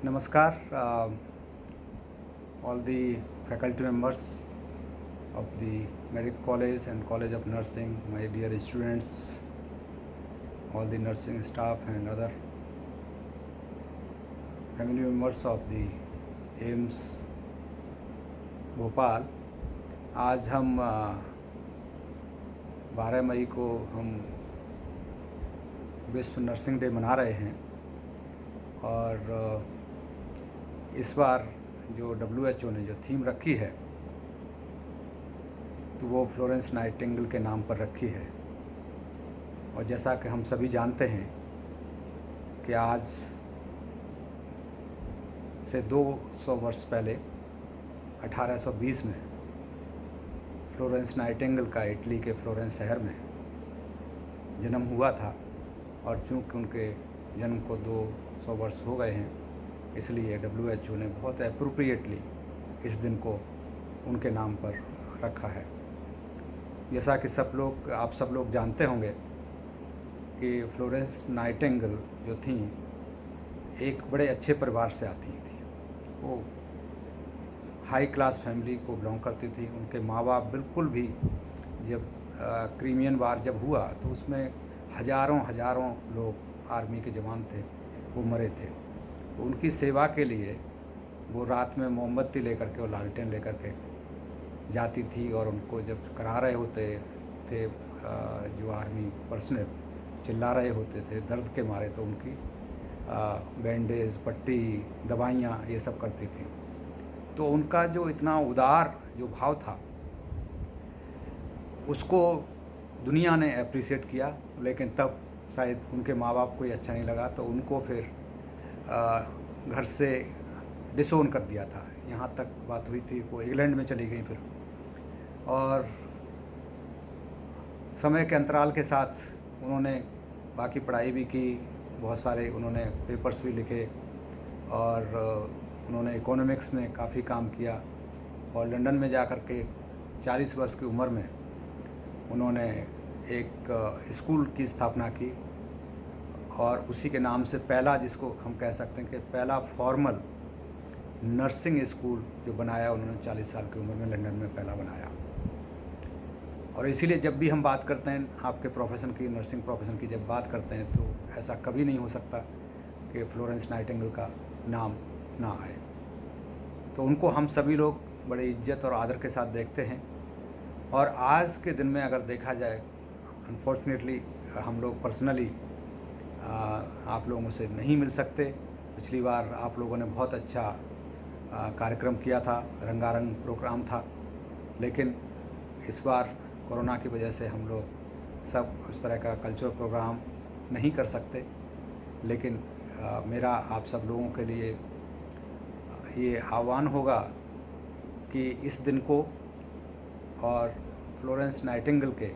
Namaskar, all the faculty members of the Medical College and College of Nursing, my dear students, all the nursing staff and other family members of the AIIMS Bhopal. आज हम 12 मई को हम विश्व nursing day मना रहे हैं और इस बार जो WHO ने जो थीम रखी है तो वो फ्लोरेंस नाइटिंगेल के नाम पर रखी है। और जैसा कि हम सभी जानते हैं कि आज से 200 वर्ष पहले 1820 में फ्लोरेंस नाइटिंगेल का इटली के फ्लोरेंस शहर में जन्म हुआ था और चूँकि उनके जन्म को 200 वर्ष हो गए हैं, इसलिए WHO ने बहुत एप्रोप्रिएटली इस दिन को उनके नाम पर रखा है। जैसा कि आप सब लोग जानते होंगे कि फ्लोरेंस नाइटिंगेल जो थी एक बड़े अच्छे परिवार से आती थी। वो हाई क्लास फैमिली को बिलोंग करती थी। उनके माँ बाप बिल्कुल भी जब क्रीमियन वार जब हुआ तो उसमें हज़ारों लोग आर्मी के जवान थे, वो मरे थे। तो उनकी सेवा के लिए वो रात में मोमबत्ती लेकर के और लालटेन लेकर के जाती थी और उनको जब करा रहे होते थे जो आर्मी पर्सनल चिल्ला रहे होते थे दर्द के मारे, तो उनकी बैंडेज, पट्टी, दवाइयाँ ये सब करती थी। तो उनका जो इतना उदार जो भाव था उसको दुनिया ने अप्रिशिएट किया, लेकिन तब शायद उनके माँ बाप को ये अच्छा नहीं लगा तो उनको फिर घर से डिसोन कर दिया था। यहाँ तक बात हुई थी वो इंग्लैंड में चली गई फिर, और समय के अंतराल के साथ उन्होंने बाकी पढ़ाई भी की, बहुत सारे उन्होंने पेपर्स भी लिखे और उन्होंने इकोनॉमिक्स में काफ़ी काम किया और लंदन में जा कर के 40 वर्ष की उम्र में उन्होंने एक स्कूल की स्थापना की और उसी के नाम से पहला, जिसको हम कह सकते हैं कि पहला फॉर्मल नर्सिंग स्कूल जो बनाया उन्होंने 40 साल की उम्र में लंदन में पहला बनाया। और इसीलिए जब भी हम बात करते हैं आपके प्रोफेशन की, नर्सिंग प्रोफेशन की जब बात करते हैं, तो ऐसा कभी नहीं हो सकता कि फ्लोरेंस नाइटिंगेल का नाम ना आए। तो उनको हम सभी लोग बड़े इज्जत और आदर के साथ देखते हैं। और आज के दिन में अगर देखा जाए, अनफॉर्चुनेटली हम लोग पर्सनली आप लोगों से नहीं मिल सकते। पिछली बार आप लोगों ने बहुत अच्छा कार्यक्रम किया था, रंगारंग प्रोग्राम था, लेकिन इस बार कोरोना की वजह से हम लोग सब उस तरह का कल्चरल प्रोग्राम नहीं कर सकते। लेकिन मेरा आप सब लोगों के लिए ये आह्वान होगा कि इस दिन को और फ्लोरेंस नाइटिंगेल के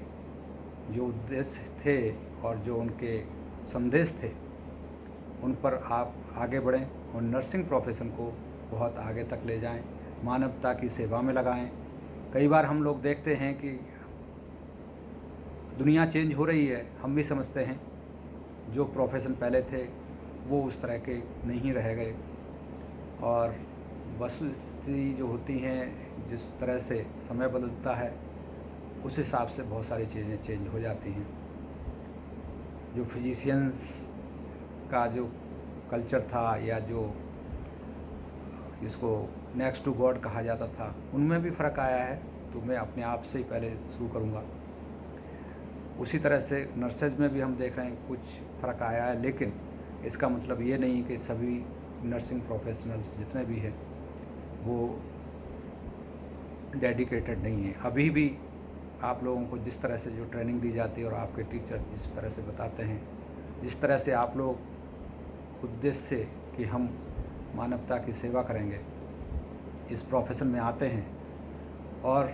जो उद्देश्य थे और जो उनके संदेश थे उन पर आप आगे बढ़ें और नर्सिंग प्रोफेशन को बहुत आगे तक ले जाएं, मानवता की सेवा में लगाएं। कई बार हम लोग देखते हैं कि दुनिया चेंज हो रही है, हम भी समझते हैं जो प्रोफेशन पहले थे वो उस तरह के नहीं रह गए, और वस्तुस्थिति जो होती हैं, जिस तरह से समय बदलता है उस हिसाब से बहुत सारी चीज़ें चेंज हो जाती हैं। जो फिजिशियंस का जो कल्चर था या जो जिसको नेक्स्ट टू गॉड कहा जाता था, उनमें भी फ़र्क आया है। तो मैं अपने आप से ही पहले शुरू करूँगा। उसी तरह से नर्सेज में भी हम देख रहे हैं कुछ फ़र्क आया है, लेकिन इसका मतलब ये नहीं कि सभी नर्सिंग प्रोफेशनल्स जितने भी हैं वो डेडिकेटेड नहीं हैं। अभी भी आप लोगों को जिस तरह से जो ट्रेनिंग दी जाती है और आपके टीचर जिस तरह से बताते हैं, जिस तरह से आप लोग उद्देश्य से कि हम मानवता की सेवा करेंगे इस प्रोफेशन में आते हैं, और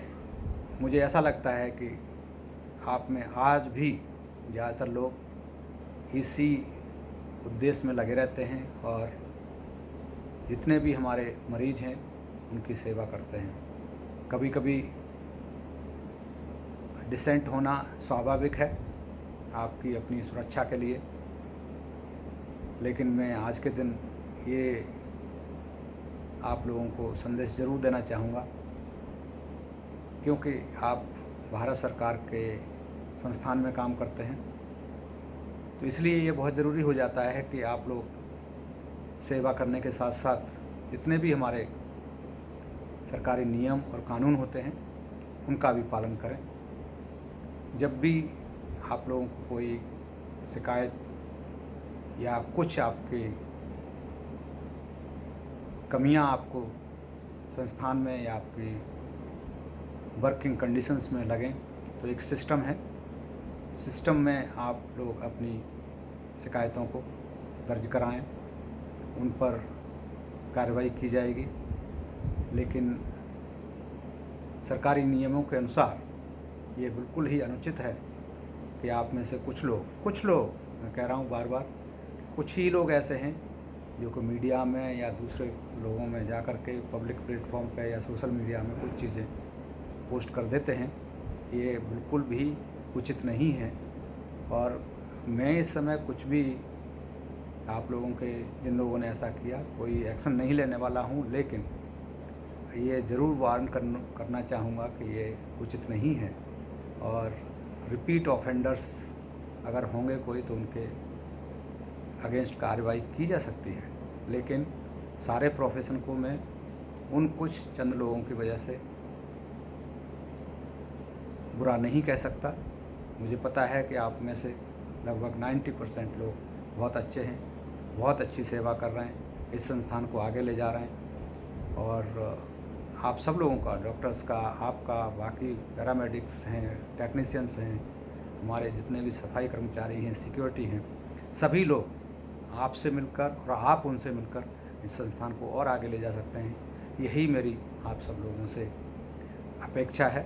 मुझे ऐसा लगता है कि आप में आज भी ज़्यादातर लोग इसी उद्देश्य में लगे रहते हैं और जितने भी हमारे मरीज़ हैं उनकी सेवा करते हैं। कभी कभी डिसेंट होना स्वाभाविक है आपकी अपनी सुरक्षा के लिए, लेकिन मैं आज के दिन ये आप लोगों को संदेश ज़रूर देना चाहूँगा, क्योंकि आप भारत सरकार के संस्थान में काम करते हैं, तो इसलिए ये बहुत ज़रूरी हो जाता है कि आप लोग सेवा करने के साथ साथ जितने भी हमारे सरकारी नियम और कानून होते हैं उनका भी पालन करें। जब भी आप लोगों को कोई शिकायत या कुछ आपकी कमियां आपको संस्थान में या आपकी वर्किंग कंडीशंस में लगें, तो एक सिस्टम है, सिस्टम में आप लोग अपनी शिकायतों को दर्ज कराएं, उन पर कार्रवाई की जाएगी। लेकिन सरकारी नियमों के अनुसार ये बिल्कुल ही अनुचित है कि आप में से कुछ लोग मैं कह रहा हूँ बार बार, कुछ ही लोग ऐसे हैं जो कि मीडिया में या दूसरे लोगों में जा कर के पब्लिक प्लेटफॉर्म पे या सोशल मीडिया में कुछ चीज़ें पोस्ट कर देते हैं। ये बिल्कुल भी उचित नहीं है और मैं इस समय कुछ भी आप लोगों के जिन लोगों ने ऐसा किया कोई एक्शन नहीं लेने वाला हूँ, लेकिन ये ज़रूर वार्न करना चाहूँगा कि ये उचित नहीं है और रिपीट ऑफेंडर्स अगर होंगे कोई तो उनके अगेंस्ट कार्रवाई की जा सकती है। लेकिन सारे प्रोफेशन को मैं उन कुछ चंद लोगों की वजह से बुरा नहीं कह सकता। मुझे पता है कि आप में से लगभग 90% लोग बहुत अच्छे हैं, बहुत अच्छी सेवा कर रहे हैं, इस संस्थान को आगे ले जा रहे हैं और आप सब लोगों का, डॉक्टर्स का, आपका, बाकी पैरामेडिक्स हैं, टेक्नीशियंस हैं, हमारे जितने भी सफाई कर्मचारी हैं, सिक्योरिटी हैं, सभी लोग आपसे मिलकर और आप उनसे मिलकर इस संस्थान को और आगे ले जा सकते हैं। यही मेरी आप सब लोगों से अपेक्षा है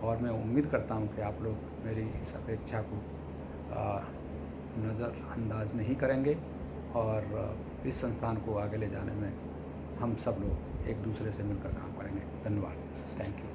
और मैं उम्मीद करता हूं कि आप लोग मेरी इस अपेक्षा को नज़रअंदाज नहीं करेंगे और इस संस्थान को आगे ले जाने में हम सब लोग एक दूसरे से मिलकर काम करेंगे। धन्यवाद। Thank you.